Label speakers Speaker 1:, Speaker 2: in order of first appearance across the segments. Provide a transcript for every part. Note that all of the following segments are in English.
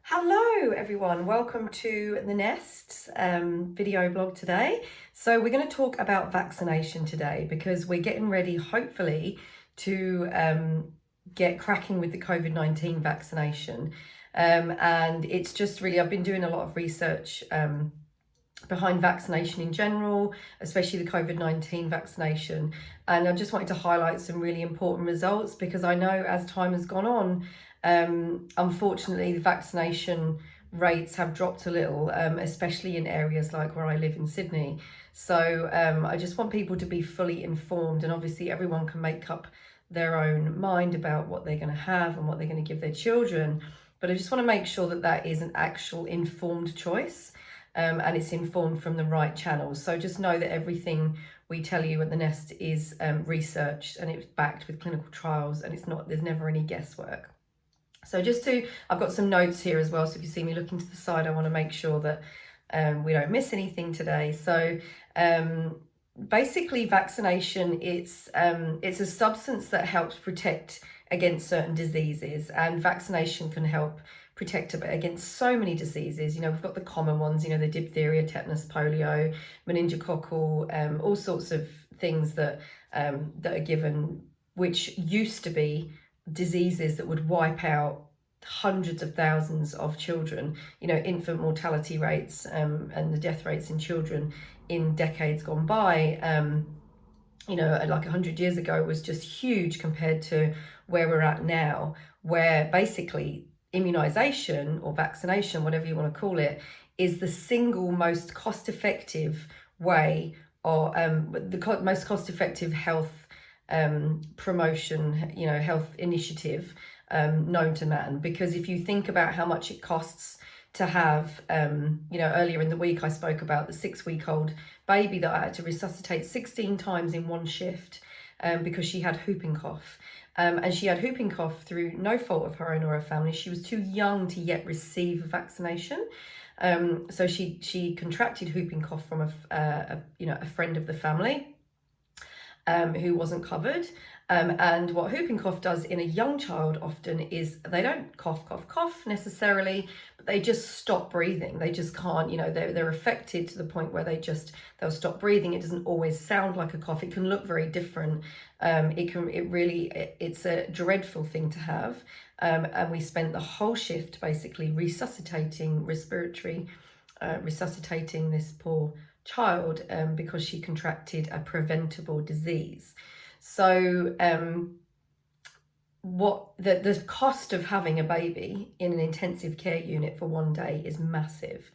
Speaker 1: Hello everyone, welcome to the Nest's video blog today. So we're going to talk about vaccination today because we're getting ready hopefully to get cracking with the COVID-19 vaccination. And it's just really, I've been doing a lot of research behind vaccination in general, especially the COVID-19 vaccination. And I just wanted to highlight some really important results because I know as time has gone on, unfortunately, the vaccination rates have dropped a little, especially in areas like where I live in Sydney. So I just want people to be fully informed, and obviously everyone can make up their own mind about what they're going to have and what they're going to give their children. But I just want to make sure that that is an actual informed choice. And it's informed from the right channels. So just know that everything we tell you at the Nest is researched and it's backed with clinical trials, and there's never any guesswork. So I've got some notes here as well. So if you see me looking to the side, I want to make sure that we don't miss anything today. So basically vaccination, it's a substance that helps protect against certain diseases, and vaccination can help protect against so many diseases. You know, we've got the common ones, you know, the diphtheria, tetanus, polio, meningococcal, all sorts of things that are given, which used to be diseases that would wipe out hundreds of thousands of children. You know, infant mortality rates and the death rates in children in decades gone by, you know, like 100 years ago was just huge compared to where we're at now, where basically immunization or vaccination, whatever you want to call it, is the single most cost-effective way, or most cost-effective health promotion, you know, health initiative known to man. Because if you think about how much it costs to have, you know, earlier in the week I spoke about the 6-week-old baby that I had to resuscitate 16 times in one shift because she had whooping cough. And she had whooping cough through no fault of her own or her family. She was too young to yet receive a vaccination. So she contracted whooping cough from a friend of the family who wasn't covered. And what whooping cough does in a young child often is they don't cough necessarily, but they just stop breathing. They just can't, you know, they're affected to the point where they'll stop breathing. It doesn't always sound like a cough. It can look very different. It's a dreadful thing to have. And we spent the whole shift basically resuscitating this poor child because she contracted a preventable disease. So the cost of having a baby in an intensive care unit for one day is massive.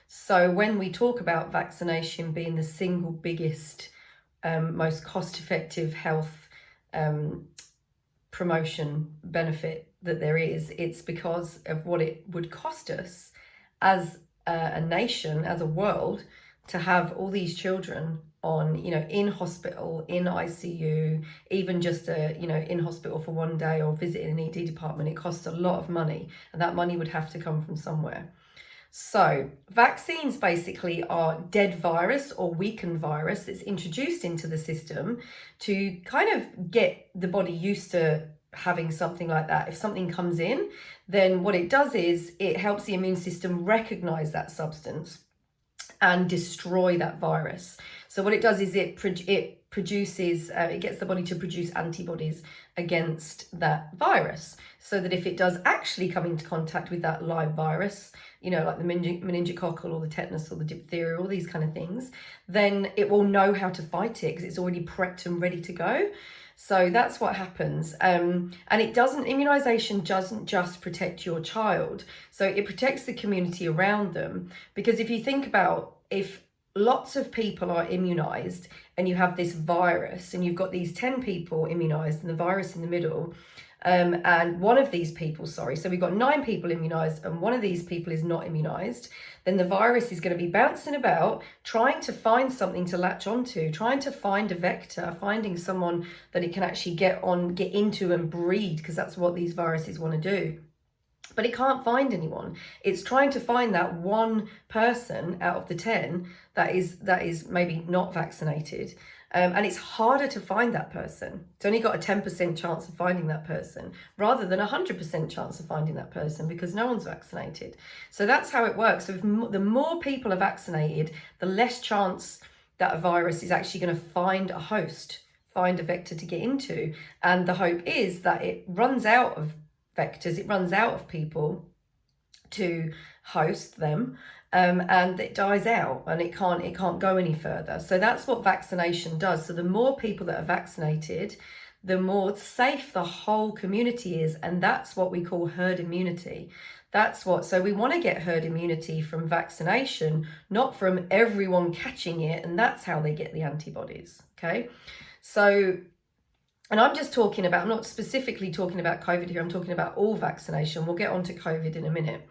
Speaker 1: So when we talk about vaccination being the single biggest, most cost-effective health promotion benefit that there is, it's because of what it would cost us as a nation, as a world, to have all these children on, you know, in hospital, in ICU, even just in hospital for one day or visiting an ED department. It costs a lot of money, and that money would have to come from somewhere. So vaccines basically are dead virus or weakened virus that's introduced into the system to kind of get the body used to having something like that. If something comes in, then what it does is it helps the immune system recognize that substance and destroy that virus. So what it does is it gets the body to produce antibodies against that virus, so that if it does actually come into contact with that live virus, you know, like the meningococcal or the tetanus or the diphtheria, all these kind of things, then it will know how to fight it because it's already prepped and ready to go. So that's what happens. And immunization doesn't just protect your child. So it protects the community around them. Because if you think about, if lots of people are immunized and you have this virus and you've got these 10 people immunized and the virus in the middle, and one of these people, so we've got 9 people immunized and one of these people is not immunized, then the virus is going to be bouncing about, trying to find something to latch onto, trying to find a vector, finding someone that it can actually get into and breed, because that's what these viruses want to do. But it can't find anyone. It's trying to find that one person out of the 10 that is maybe not vaccinated. And it's harder to find that person. It's only got a 10% chance of finding that person rather than a 100% chance of finding that person because no one's vaccinated. So that's how it works. So if the more people are vaccinated, the less chance that a virus is actually going to find a host, find a vector to get into. And the hope is that it runs out of vectors, it runs out of people to host them, and it dies out and it can't go any further. So that's what vaccination does. So the more people that are vaccinated, the more safe the whole community is, and that's what we call herd immunity. So we want to get herd immunity from vaccination, not from everyone catching it, and that's how they get the antibodies. Okay, so, and I'm not specifically talking about COVID here, I'm talking about all vaccination. We'll get on to COVID in a minute.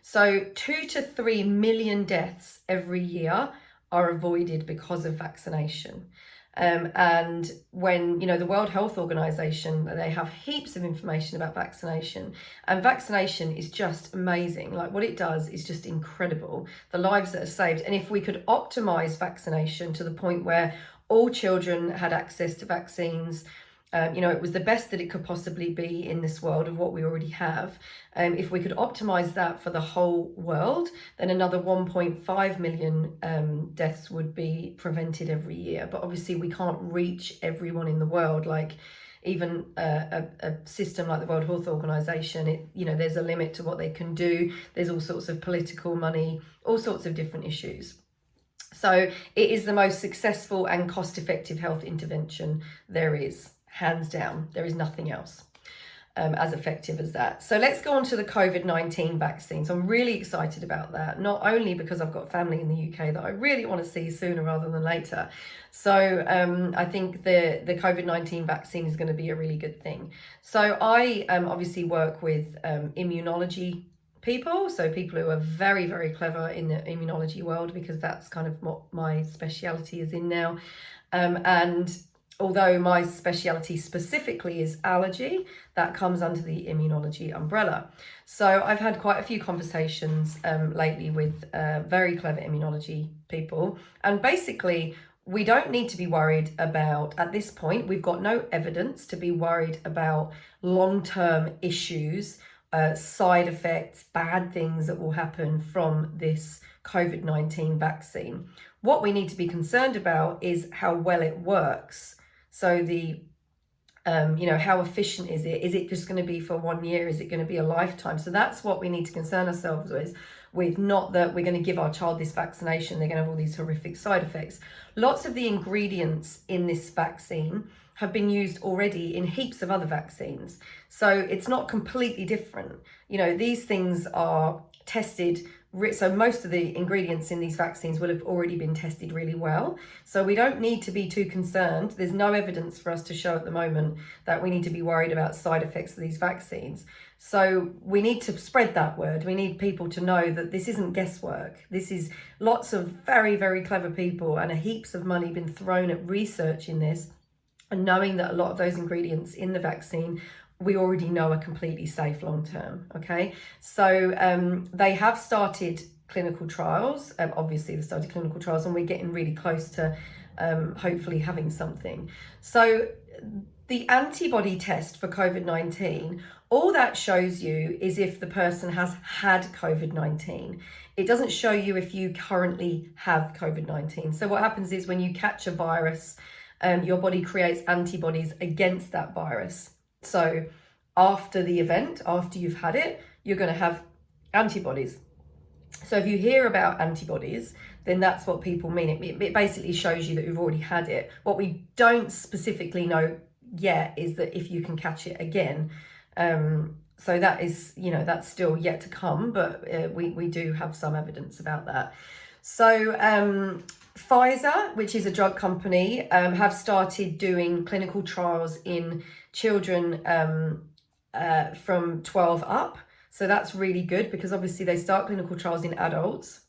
Speaker 1: So 2 to 3 million deaths every year are avoided because of vaccination. And when, the World Health Organization, they have heaps of information about vaccination, and vaccination is just amazing. Like, what it does is just incredible, the lives that are saved. And if we could optimize vaccination to the point where all children had access to vaccines, it was the best that it could possibly be in this world of what we already have. If we could optimize that for the whole world, then another 1.5 million deaths would be prevented every year. But obviously we can't reach everyone in the world. Like, even a system like the World Health Organization, there's a limit to what they can do. There's all sorts of political money, all sorts of different issues. So it is the most successful and cost-effective health intervention there is. Hands down, there is nothing else as effective as that. So let's go on to the COVID-19 vaccine. So I'm really excited about that, not only because I've got family in the UK that I really want to see sooner rather than later. So I think the COVID-19 vaccine is going to be a really good thing. So I obviously work with immunology people, so people who are very, very clever in the immunology world, because that's kind of what my speciality is in now. And although my speciality specifically is allergy, that comes under the immunology umbrella. So I've had quite a few conversations lately with very clever immunology people. And basically, we don't need to be worried about, at this point, we've got no evidence to be worried about long-term issues, side effects, bad things that will happen from this COVID-19 vaccine. What we need to be concerned about is how well it works. So how efficient is it? Is it just going to be for 1 year? Is it going to be a lifetime? So that's what we need to concern ourselves with, not that we're going to give our child this vaccination, they're going to have all these horrific side effects. Lots of the ingredients in this vaccine have been used already in heaps of other vaccines. So it's not completely different. These things are tested. So most of the ingredients in these vaccines will have already been tested really well. So we don't need to be too concerned. There's no evidence for us to show at the moment that we need to be worried about side effects of these vaccines. So we need to spread that word. We need people to know that this isn't guesswork. This is lots of very, very clever people and heaps of money been thrown at researching this, and knowing that a lot of those ingredients in the vaccine we already know are completely safe long term. Okay, so they have started clinical trials. Obviously, they've started clinical trials, and we're getting really close to hopefully having something. So the antibody test for COVID-19, all that shows you is if the person has had COVID-19. It doesn't show you if you currently have COVID-19. So what happens is when you catch a virus, your body creates antibodies against that virus. So after the event, after you've had it, you're going to have antibodies. So if you hear about antibodies, then that's what people mean. It basically shows you that you've already had it. What we don't specifically know yet is that if you can catch it again. So that is, that's still yet to come, but we do have some evidence about that. So Pfizer, which is a drug company, have started doing clinical trials in children from 12 up. So that's really good, because obviously they start clinical trials in adults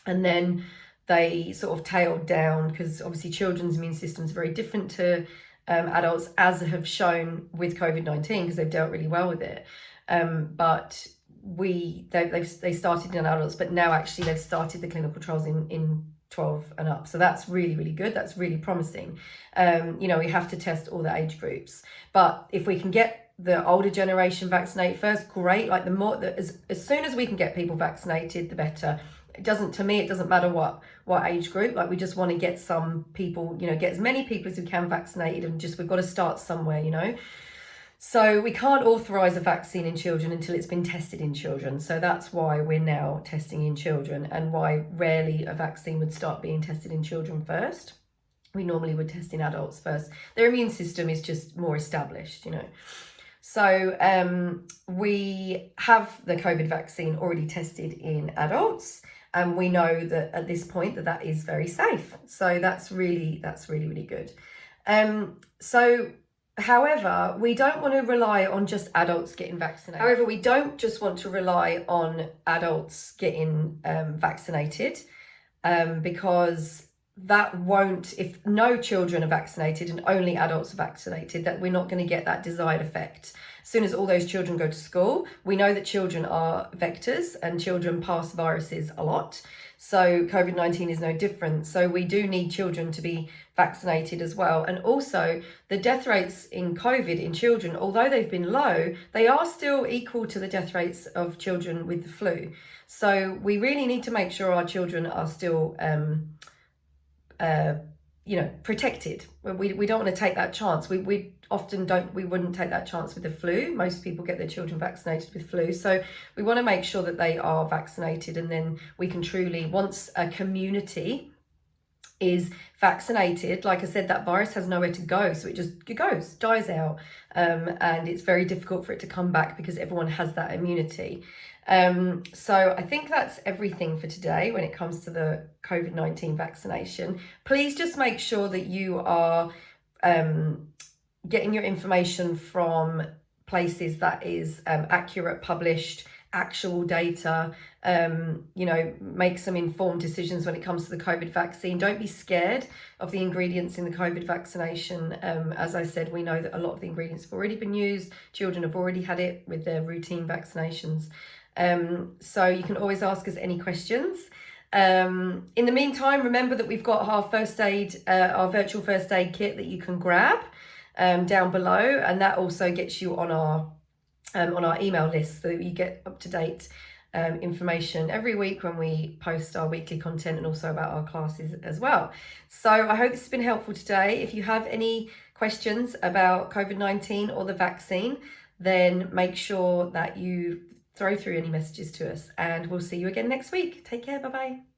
Speaker 1: and then they sort of tailed down, because obviously children's immune systems are very different to adults, as have shown with COVID-19, because they've dealt really well with it. But they started in adults, but now actually they've started the clinical trials in 12 and up. So that's really, really good. That's really promising. You know, we have to test all the age groups. But if we can get the older generation vaccinated first, great. Like as soon as we can get people vaccinated, the better. To me, it doesn't matter what age group. Like, we just want to get some people, you know, get as many people as we can vaccinated, and we've got to start somewhere, you know. So we can't authorise a vaccine in children until it's been tested in children. So that's why we're now testing in children, and why rarely a vaccine would start being tested in children first. We normally would test in adults first. Their immune system is just more established, you know. So we have the COVID vaccine already tested in adults, and we know that at this point that is very safe. So that's really good. However, we don't want to rely on just adults getting vaccinated. However, we don't just want to rely on adults getting vaccinated, because that won't, if no children are vaccinated and only adults are vaccinated, that we're not going to get that desired effect. As soon as all those children go to school, we know that children are vectors and children pass viruses a lot. So COVID-19 is no different. So we do need children to be vaccinated as well. And also, the death rates in COVID in children, although they've been low, they are still equal to the death rates of children with the flu. So we really need to make sure our children are still you know, protected. We don't want to take that chance. We wouldn't take that chance with the flu. Most people get their children vaccinated with flu. So we want to make sure that they are vaccinated, and then we can truly, once a community is vaccinated, like I said, that virus has nowhere to go. So it dies out. And it's very difficult for it to come back because everyone has that immunity. So I think that's everything for today when it comes to the COVID-19 vaccination. Please just make sure that you are getting your information from places that is accurate, published, actual data. You know, make some informed decisions when it comes to the COVID vaccine. Don't be scared of the ingredients in the COVID vaccination. As I said, we know that a lot of the ingredients have already been used. Children have already had it with their routine vaccinations. So you can always ask us any questions. In the meantime, remember that we've got our our virtual first aid kit that you can grab down below, and that also gets you on our email list, so that you get up-to-date information every week when we post our weekly content, and also about our classes as well. So I hope this has been helpful today. If you have any questions about COVID-19 or the vaccine, then make sure that you throw through any messages to us, and we'll see you again next week. Take care. Bye-bye.